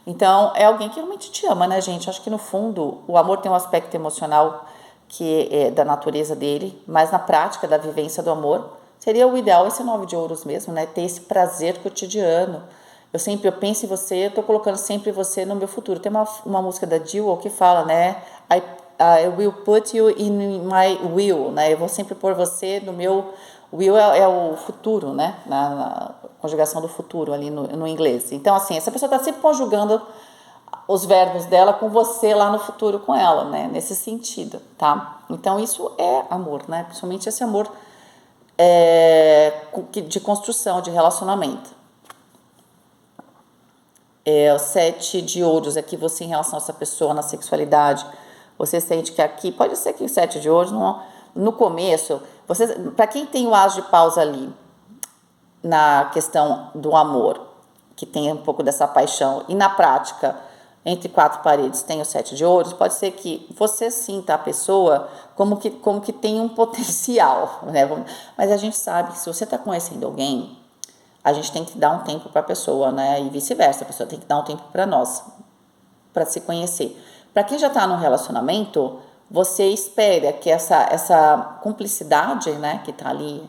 Então, é alguém que realmente te ama, né, gente? Acho que no fundo, o amor tem um aspecto emocional que é da natureza dele, mas na prática da vivência do amor, seria o ideal esse 9 de ouros mesmo, né? Ter esse prazer cotidiano. Eu penso em você, eu tô colocando sempre você no meu futuro. Tem uma música da Jewel que fala, né? I will put you in my will, né? Eu vou sempre pôr você no meu will é o futuro, né? Na conjugação do futuro ali no inglês. Então, assim, essa pessoa está sempre conjugando os verbos dela com você lá no futuro com ela, né? Nesse sentido, tá? Então, isso é amor, né? Principalmente esse amor de construção, de relacionamento. O 7 de ouros aqui, você em relação a essa pessoa na sexualidade, você sente que aqui, pode ser que o 7 de ouros, no começo, para quem tem o as de paus ali, na questão do amor, que tem um pouco dessa paixão, e na prática, entre 4 paredes, tem o 7 de ouros, pode ser que você sinta a pessoa como que tem um potencial, né? Mas a gente sabe que se você está conhecendo alguém, a gente tem que dar um tempo para a pessoa, né? E vice-versa, a pessoa tem que dar um tempo para nós, para se conhecer. Para quem já está num relacionamento, você espera que essa cumplicidade, né, que está ali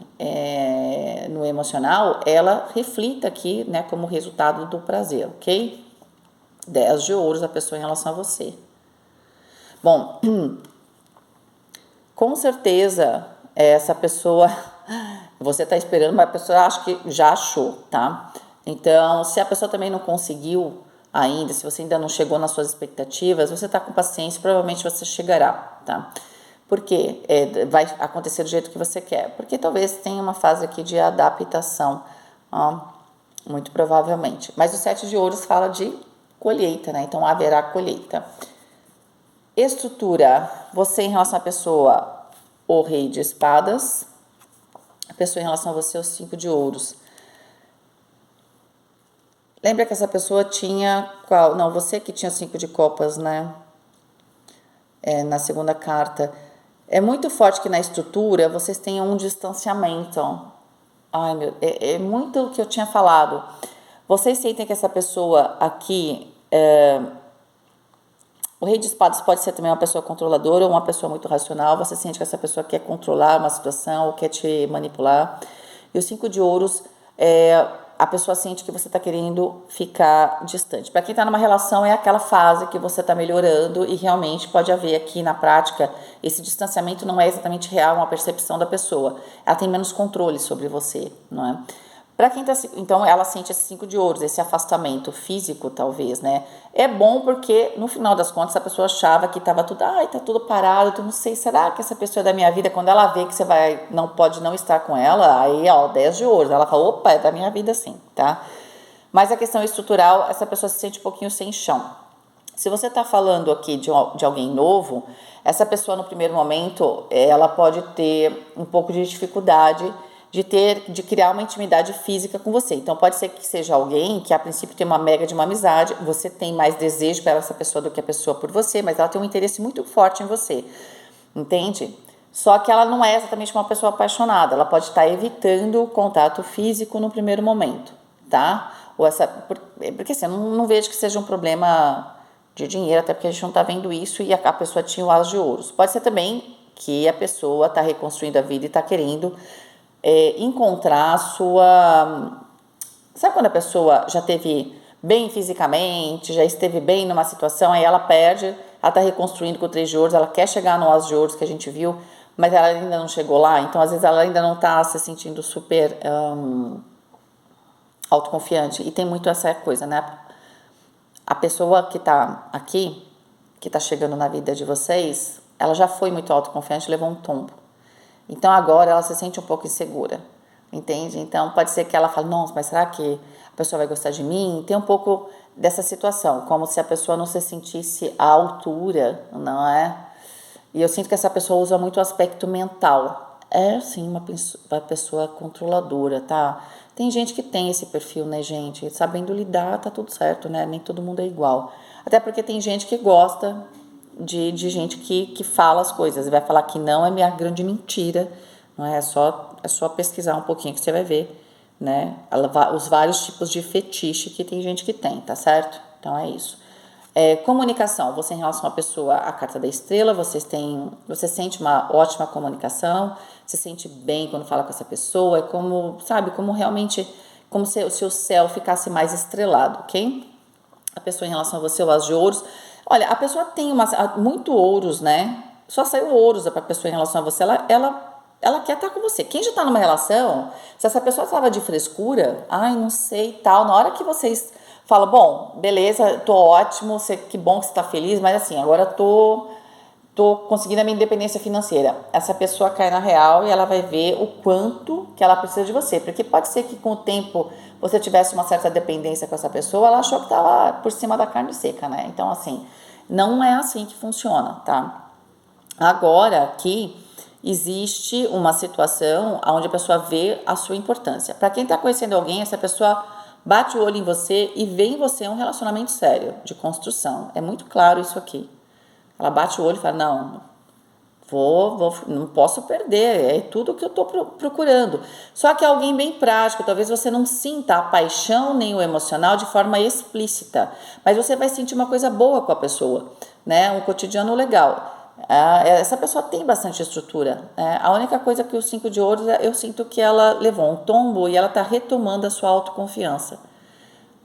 no emocional, ela reflita aqui, né, como resultado do prazer, ok? 10 de ouros a pessoa em relação a você. Bom, com certeza essa pessoa, você está esperando, mas a pessoa acha que já achou, tá? Então, se a pessoa também não conseguiu ainda, se você ainda não chegou nas suas expectativas, você está com paciência, provavelmente você chegará, tá? Porque vai acontecer do jeito que você quer. Porque talvez tenha uma fase aqui de adaptação, ó, muito provavelmente. Mas o 7 de ouros fala de colheita, né? Então haverá colheita. Estrutura, você em relação à pessoa, o rei de espadas, a pessoa em relação a você, o 5 de ouros. Lembra que essa pessoa tinha qual? Não, você que tinha 5 de copas, né? Na segunda carta. É muito forte que na estrutura vocês tenham um distanciamento. Ai, meu, é muito o que eu tinha falado. Vocês sentem que essa pessoa aqui O rei de espadas pode ser também uma pessoa controladora ou uma pessoa muito racional. Você sente que essa pessoa quer controlar uma situação ou quer te manipular. E o 5 de ouros, a pessoa sente que você está querendo ficar distante. Para quem está numa relação, é aquela fase que você está melhorando e realmente pode haver aqui na prática, esse distanciamento não é exatamente real, é uma percepção da pessoa. Ela tem menos controle sobre você, não é? Para quem tá, então ela sente esse 5 de ouros, esse afastamento físico, talvez, né? É bom porque no final das contas a pessoa achava que estava tudo, tá tudo parado, eu não sei, será que essa pessoa é da minha vida? Quando ela vê que você não pode não estar com ela, aí, 10 de ouros, ela fala, opa, é da minha vida sim, tá? Mas a questão estrutural, essa pessoa se sente um pouquinho sem chão. Se você está falando aqui de alguém novo, essa pessoa no primeiro momento, ela pode ter um pouco de dificuldade de criar uma intimidade física com você. Então pode ser que seja alguém que a princípio tem uma mega de uma amizade, você tem mais desejo para essa pessoa do que a pessoa por você, mas ela tem um interesse muito forte em você, entende? Só que ela não é exatamente uma pessoa apaixonada, ela pode estar evitando o contato físico no primeiro momento, tá? Porque assim, eu não vejo que seja um problema de dinheiro, até porque a gente não está vendo isso e a pessoa tinha o as de ouros. Pode ser também que a pessoa está reconstruindo a vida e está querendo encontrar a sua... Sabe quando a pessoa já esteve bem fisicamente, já esteve bem numa situação, aí ela perde, ela está reconstruindo com o 3 de ouros, ela quer chegar no as de ouros que a gente viu, mas ela ainda não chegou lá, então às vezes ela ainda não está se sentindo super autoconfiante. E tem muito essa coisa, né? A pessoa que está aqui, que está chegando na vida de vocês, ela já foi muito autoconfiante, levou um tombo. Então agora ela se sente um pouco insegura, entende? Então pode ser que ela fale, nossa, mas será que a pessoa vai gostar de mim? Tem um pouco dessa situação, como se a pessoa não se sentisse à altura, não é? E eu sinto que essa pessoa usa muito o aspecto mental. É, sim, uma pessoa controladora, tá? Tem gente que tem esse perfil, né, gente? Sabendo lidar, tá tudo certo, né? Nem todo mundo é igual. Até porque tem gente que gosta de gente que fala as coisas. E vai falar que não é minha grande mentira. Não é? É só pesquisar um pouquinho que você vai ver, né? Os vários tipos de fetiche que tem gente que tem, tá certo? Então é isso. Comunicação, você em relação à pessoa, a carta da estrela, você sente uma ótima comunicação, se sente bem quando fala com essa pessoa, é como, sabe, como realmente, como se o seu céu ficasse mais estrelado, ok? A pessoa em relação a você, o as de ouros, olha, a pessoa tem muito ouros, né? Só saiu ouros pra pessoa em relação a você, ela quer estar com você. Quem já tá numa relação, se essa pessoa tava de frescura, ai, não sei, tal, na hora que vocês falam, bom, beleza, tô ótimo, que bom que você tá feliz, mas assim, agora tô conseguindo a minha independência financeira. Essa pessoa cai na real e ela vai ver o quanto que ela precisa de você, porque pode ser que com o tempo você tivesse uma certa dependência com essa pessoa, ela achou que tava por cima da carne seca, né? Então, assim, não é assim que funciona, tá? Agora, aqui, existe uma situação onde a pessoa vê a sua importância. Para quem está conhecendo alguém, essa pessoa bate o olho em você e vê em você um relacionamento sério, de construção. É muito claro isso aqui. Ela bate o olho e fala, não, não posso perder, é tudo que eu estou procurando. Só que é alguém bem prático, talvez você não sinta a paixão nem o emocional de forma explícita, mas você vai sentir uma coisa boa com a pessoa, né? Um cotidiano legal. Essa pessoa tem bastante estrutura. A única coisa que o 5 de ouros, eu sinto que ela levou um tombo e ela está retomando a sua autoconfiança.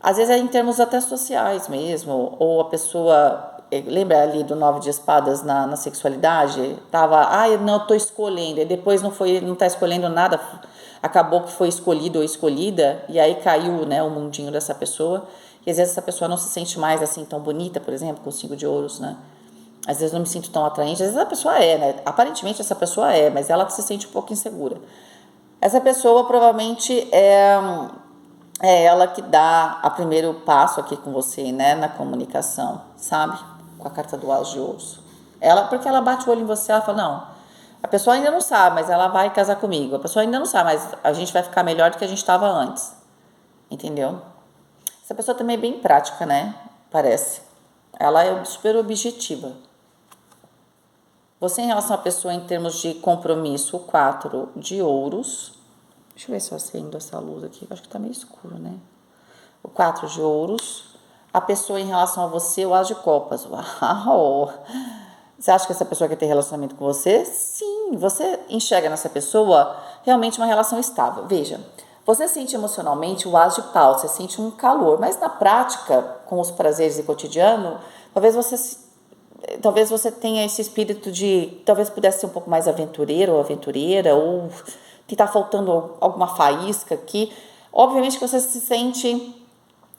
Às vezes é em termos até sociais mesmo, ou a pessoa, lembra ali do 9 de espadas na sexualidade? Tava, eu não, tô escolhendo, e depois não tá escolhendo nada, acabou que foi escolhido ou escolhida, e aí caiu, né, o mundinho dessa pessoa, e às vezes essa pessoa não se sente mais assim tão bonita, por exemplo, com o 5 de ouros, né? Às vezes não me sinto tão atraente, às vezes a pessoa né? Aparentemente essa pessoa mas ela se sente um pouco insegura. Essa pessoa provavelmente é ela que dá o primeiro passo aqui com você, né, na comunicação, sabe? Com a carta do as de ouros. Porque ela bate o olho em você, ela fala, não, a pessoa ainda não sabe, mas ela vai casar comigo. A pessoa ainda não sabe, mas a gente vai ficar melhor do que a gente estava antes. Entendeu? Essa pessoa também é bem prática, né? Parece. Ela é super objetiva. Você em relação à pessoa em termos de compromisso, o 4 de ouros. Deixa eu ver se eu acendo essa luz aqui, acho que tá meio escuro, né? O 4 de ouros. A pessoa em relação a você, o As de Copas. Uau! Você acha que essa pessoa quer ter relacionamento com você? Sim, você enxerga nessa pessoa realmente uma relação estável. Veja, você sente emocionalmente o As de Paus, você sente um calor, mas na prática, com os prazeres do cotidiano, talvez você tenha esse espírito de, talvez pudesse ser um pouco mais aventureiro ou aventureira, ou que está faltando alguma faísca aqui. Obviamente que você se sente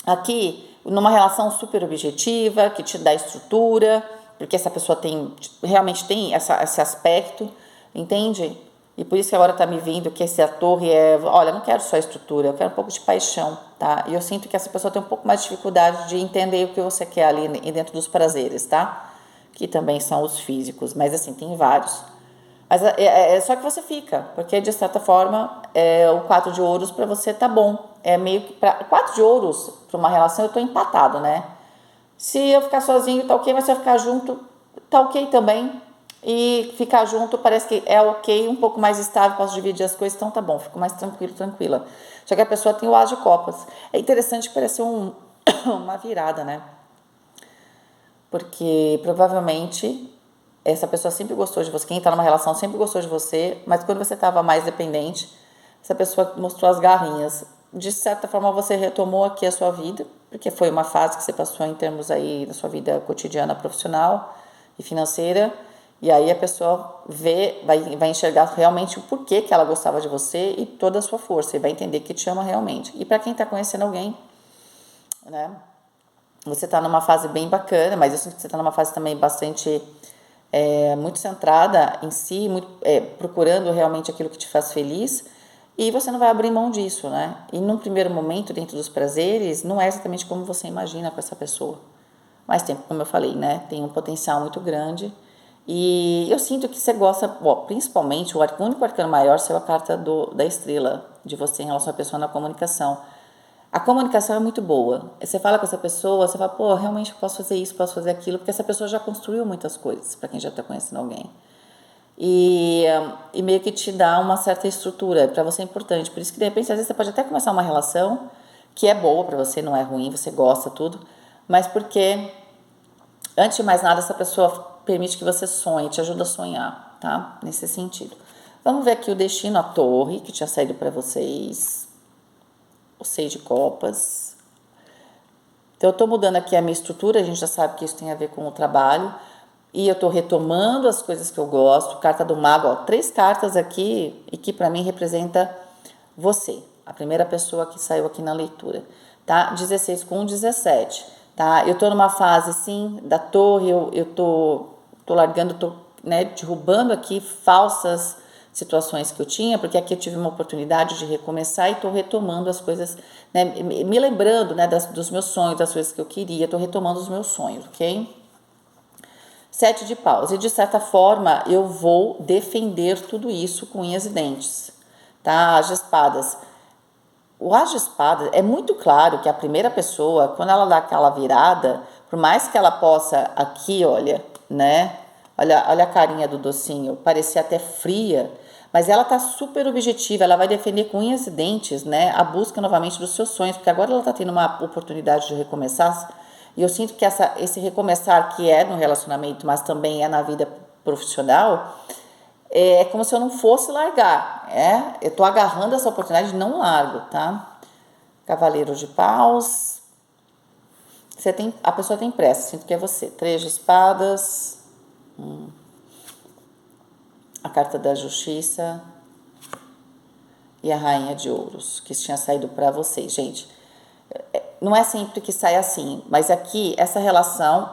aqui numa relação super objetiva, que te dá estrutura, porque essa pessoa realmente tem esse aspecto, entende? E por isso que agora tá me vindo que esse ator olha, eu não quero só estrutura, eu quero um pouco de paixão, tá? E eu sinto que essa pessoa tem um pouco mais de dificuldade de entender o que você quer ali dentro dos prazeres, tá? Que também são os físicos, mas assim, tem vários. Mas é só que você fica, porque de certa forma o 4 de ouros para você tá bom. É meio que para 4 de ouros para uma relação eu tô empatado, né? Se eu ficar sozinho tá ok, mas se eu ficar junto tá ok também. E ficar junto parece que é ok, um pouco mais estável, posso dividir as coisas, então tá bom, fico mais tranquila. Só que a pessoa tem o As de Copas. É interessante que parece uma virada, né? Porque provavelmente essa pessoa sempre gostou de você, quem está numa relação sempre gostou de você, mas quando você estava mais dependente, essa pessoa mostrou as garrinhas. De certa forma você retomou aqui a sua vida, porque foi uma fase que você passou em termos aí da sua vida cotidiana, profissional e financeira, e aí a pessoa vai enxergar realmente o porquê que ela gostava de você e toda a sua força, e vai entender que te ama realmente. E para quem está conhecendo alguém, né? Você está numa fase bem bacana, mas eu sinto que você está numa fase também bastante muito centrada em si, procurando realmente aquilo que te faz feliz, e você não vai abrir mão disso, né? E num primeiro momento, dentro dos prazeres, não é exatamente como você imagina com essa pessoa. Mas tem, como eu falei, né? Tem um potencial muito grande. E eu sinto que você gosta, bom, principalmente, o único arcano maior é a carta da estrela, de você em relação à pessoa na comunicação. A comunicação é muito boa. Você fala com essa pessoa, você fala, pô, realmente eu posso fazer isso, posso fazer aquilo, porque essa pessoa já construiu muitas coisas, para quem já está conhecendo alguém. E meio que te dá uma certa estrutura, para você é importante. Por isso que, de repente, às vezes você pode até começar uma relação que é boa para você, não é ruim, você gosta, tudo, mas porque, antes de mais nada, essa pessoa permite que você sonhe, te ajuda a sonhar, tá? Nesse sentido. Vamos ver aqui o destino, a torre, que tinha saído para vocês. O 6 de copas. Então, eu estou mudando aqui a minha estrutura, a gente já sabe que isso tem a ver com o trabalho. E eu estou retomando as coisas que eu gosto. Carta do Mago, ó, 3 cartas aqui, e que para mim representa você. A primeira pessoa que saiu aqui na leitura, tá? 16 com 17, tá? Eu estou numa fase, sim, da torre, eu tô largando, né, derrubando aqui falsas situações que eu tinha, porque aqui eu tive uma oportunidade de recomeçar e estou retomando as coisas, né, me lembrando, né, dos meus sonhos, das coisas que eu queria, estou retomando os meus sonhos, ok? 7 de paus, e de certa forma eu vou defender tudo isso com unhas e dentes, tá? As de espadas. O As de espadas, é muito claro que a primeira pessoa, quando ela dá aquela virada, por mais que ela possa aqui, olha, né? Olha a carinha do docinho, parecer até fria, mas ela tá super objetiva, ela vai defender com unhas e dentes, né? A busca novamente dos seus sonhos, porque agora ela tá tendo uma oportunidade de recomeçar, e eu sinto que esse recomeçar que é no relacionamento, mas também é na vida profissional, é como se eu não fosse largar, eu tô agarrando essa oportunidade e não largo, tá? Cavaleiro de paus, a pessoa tem pressa, sinto que é você. 3 de espadas, a carta da justiça e a rainha de ouros, que tinha saído para vocês, gente. Não é sempre que sai assim, mas aqui essa relação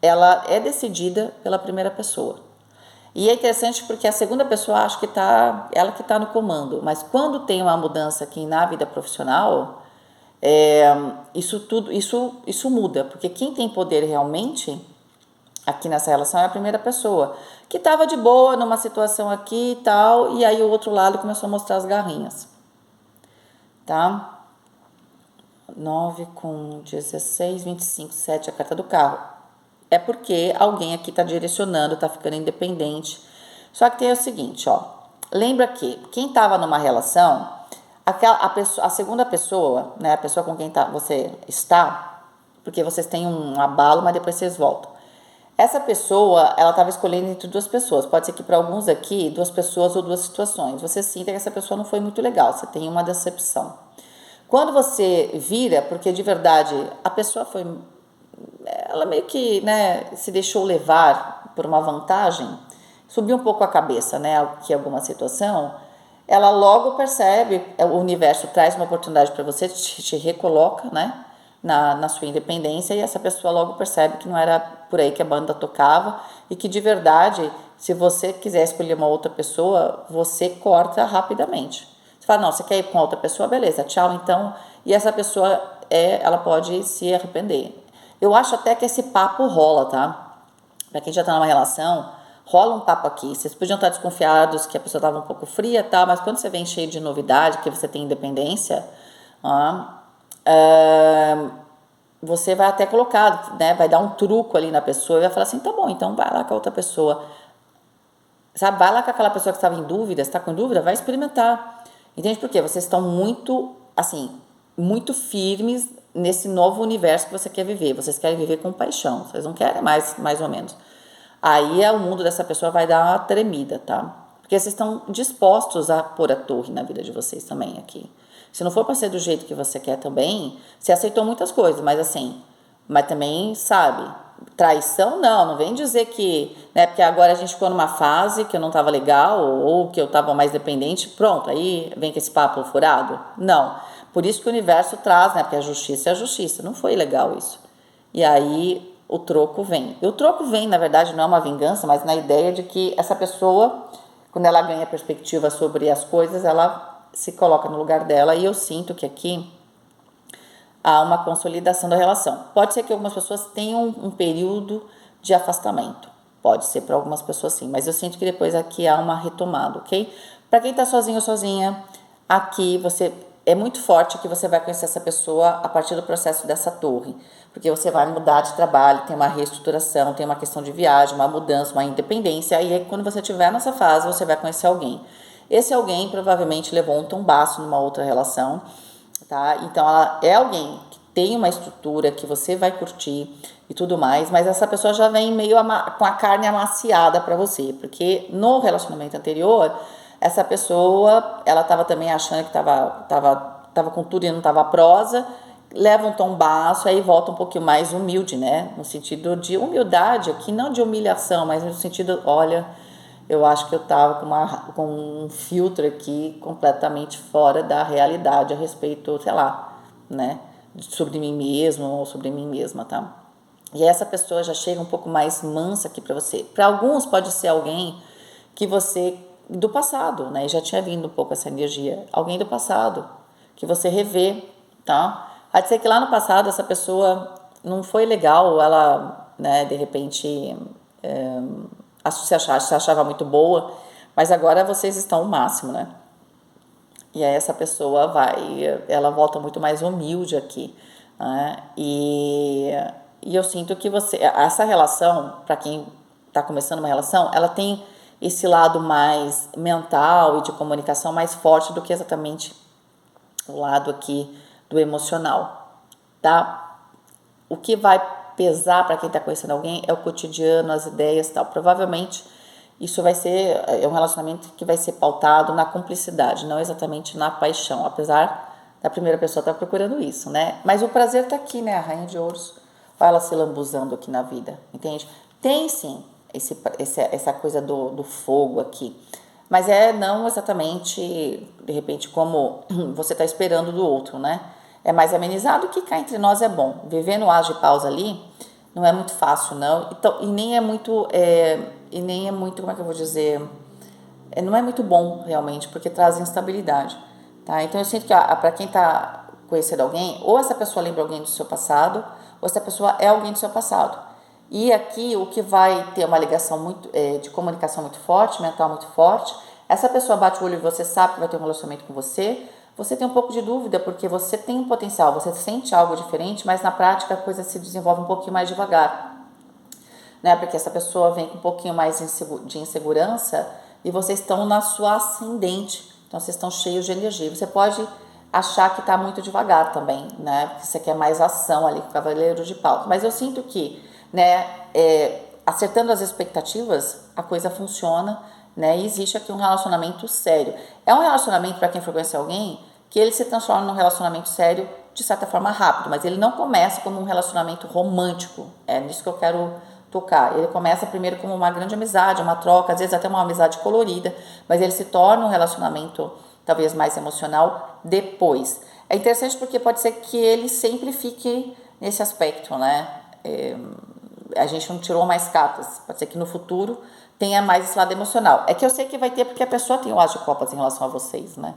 ela é decidida pela primeira pessoa. E é interessante porque a segunda pessoa acha que ela que está no comando, mas quando tem uma mudança aqui na vida profissional, isso muda, porque quem tem poder realmente aqui nessa relação é a primeira pessoa, que estava de boa numa situação aqui e tal, e aí o outro lado começou a mostrar as garrinhas, tá? 9 com 16, 25, 7, a carta do carro. É porque alguém aqui está direcionando, está ficando independente. Só que tem o seguinte, ó. Lembra que quem estava numa relação, a segunda pessoa, né, a pessoa com quem você está, porque vocês têm um abalo, mas depois vocês voltam. Essa pessoa, ela estava escolhendo entre duas pessoas. Pode ser que para alguns aqui, duas pessoas ou duas situações. Você sinta que essa pessoa não foi muito legal, você tem uma decepção. Quando você vira, porque de verdade a pessoa foi, ela meio que, né, se deixou levar por uma vantagem, subiu um pouco a cabeça, né, que alguma situação, ela logo percebe, o universo traz uma oportunidade para você, te recoloca, né, na sua independência, e essa pessoa logo percebe que não era por aí que a banda tocava e que de verdade, se você quiser escolher uma outra pessoa, você corta rapidamente. Você fala, não, você quer ir com outra pessoa? Beleza, tchau então. E essa pessoa, ela pode se arrepender. Eu acho até que esse papo rola, tá? Pra quem já tá numa relação, rola um papo aqui. Vocês podiam estar desconfiados que a pessoa estava um pouco fria, tá? Mas quando você vem cheio de novidade, que você tem independência, você vai até colocar, né? Vai dar um truco ali na pessoa e vai falar assim, tá bom, então vai lá com a outra pessoa. Sabe, vai lá com aquela pessoa que estava em dúvida, está com dúvida, vai experimentar. Entende por quê? Vocês estão muito, assim, muito firmes nesse novo universo que você quer viver. Vocês querem viver com paixão, vocês não querem mais ou menos. Aí o mundo dessa pessoa vai dar uma tremida, tá? Porque vocês estão dispostos a pôr a torre na vida de vocês também aqui. Se não for para ser do jeito que você quer também, você aceitou muitas coisas, mas assim, mas também, sabe, traição não vem dizer que, né, porque agora a gente ficou numa fase que eu não tava legal ou que eu tava mais dependente, pronto, aí vem com esse papo furado. Não. Por isso que o universo traz, né, porque a justiça é a justiça, não foi legal isso. E aí o troco vem. E o troco vem, na verdade, não é uma vingança, mas na ideia de que essa pessoa, quando ela ganha perspectiva sobre as coisas, ela se coloca no lugar dela, e eu sinto que aqui há uma consolidação da relação. Pode ser que algumas pessoas tenham um período de afastamento. Pode ser para algumas pessoas sim, mas eu sinto que depois aqui há uma retomada, ok? Para quem tá sozinho ou sozinha, aqui você é muito forte que você vai conhecer essa pessoa a partir do processo dessa torre, porque você vai mudar de trabalho, tem uma reestruturação, tem uma questão de viagem, uma mudança, uma independência, e aí quando você estiver nessa fase, você vai conhecer alguém. Esse alguém provavelmente levou um tombaço numa outra relação, tá? Então ela é alguém que tem uma estrutura que você vai curtir e tudo mais, mas essa pessoa já vem meio com a carne amaciada para você, porque no relacionamento anterior, essa pessoa, ela tava também achando que tava com tudo e não tava prosa, leva um tombaço, aí volta um pouquinho mais humilde, né? No sentido de humildade aqui, não de humilhação, mas no sentido, olha, eu acho que eu tava com um filtro aqui completamente fora da realidade a respeito, sei lá, né? Sobre mim mesmo ou sobre mim mesma, tá? E essa pessoa já chega um pouco mais mansa aqui para você. Para alguns pode ser alguém que você do passado, né? Já tinha vindo um pouco essa energia, alguém do passado que você revê, tá? Pode ser que lá no passado essa pessoa não foi legal, ela, né? De repente se achava muito boa, mas agora vocês estão o máximo, né? E aí essa pessoa ela volta muito mais humilde aqui, né? E eu sinto que essa relação, para quem está começando uma relação, ela tem esse lado mais mental e de comunicação mais forte do que exatamente o lado aqui do emocional, tá? O que vai pesar para quem está conhecendo alguém é o cotidiano, as ideias e tal. Provavelmente isso vai ser um relacionamento que vai ser pautado na cumplicidade, não exatamente na paixão, apesar da primeira pessoa estar procurando isso, né? Mas o prazer está aqui, né? A Rainha de Ouros, vai ela se lambuzando aqui na vida, entende? Tem sim essa coisa do fogo aqui, mas não exatamente, de repente, como você está esperando do outro, né? É mais amenizado, que cá entre nós é bom. Viver no as de paus ali não é muito fácil, não. Então, e nem é muito, como é que eu vou dizer? Não é muito bom, realmente, porque traz instabilidade, tá? Então, eu sinto que para quem tá conhecendo alguém, ou essa pessoa lembra alguém do seu passado, ou essa pessoa é alguém do seu passado. E aqui, o que vai ter uma ligação muito, de comunicação muito forte, mental muito forte, essa pessoa bate o olho e você sabe que vai ter um relacionamento com você tem um pouco de dúvida, porque você tem um potencial, você sente algo diferente, mas na prática a coisa se desenvolve um pouquinho mais devagar, né? Porque essa pessoa vem com um pouquinho mais de insegurança e vocês estão na sua ascendente, então vocês estão cheios de energia. Você pode achar que tá muito devagar também, né? Porque você quer mais ação ali com o Cavaleiro de Paus. Mas eu sinto que, né, acertando as expectativas, a coisa funciona, né? E existe aqui um relacionamento sério. É um relacionamento, para quem for conhecer alguém, que ele se transforma num relacionamento sério de certa forma rápido, mas ele não começa como um relacionamento romântico. É nisso que eu quero tocar. Ele começa primeiro como uma grande amizade, uma troca, às vezes até uma amizade colorida, mas ele se torna um relacionamento talvez mais emocional depois. É interessante porque pode ser que ele sempre fique nesse aspecto, né? A gente não tirou mais cartas. Pode ser que no futuro tenha mais esse lado emocional. É que eu sei que vai ter porque a pessoa tem o as de copas em relação a vocês, né?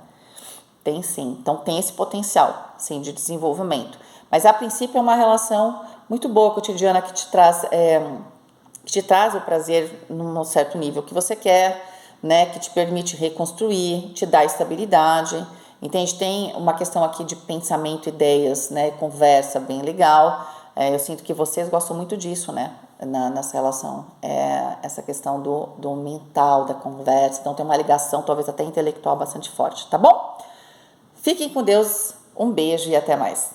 Tem sim. Então tem esse potencial, sim, de desenvolvimento. Mas a princípio é uma relação muito boa, cotidiana, que te traz o prazer num certo nível que você quer, né? Que te permite reconstruir, te dá estabilidade. Entende? Tem uma questão aqui de pensamento, ideias, né? Conversa bem legal. Eu sinto que vocês gostam muito disso, né? Nessa relação. Essa questão do mental, da conversa. Então tem uma ligação, talvez até intelectual, bastante forte, tá bom? Fiquem com Deus, um beijo e até mais.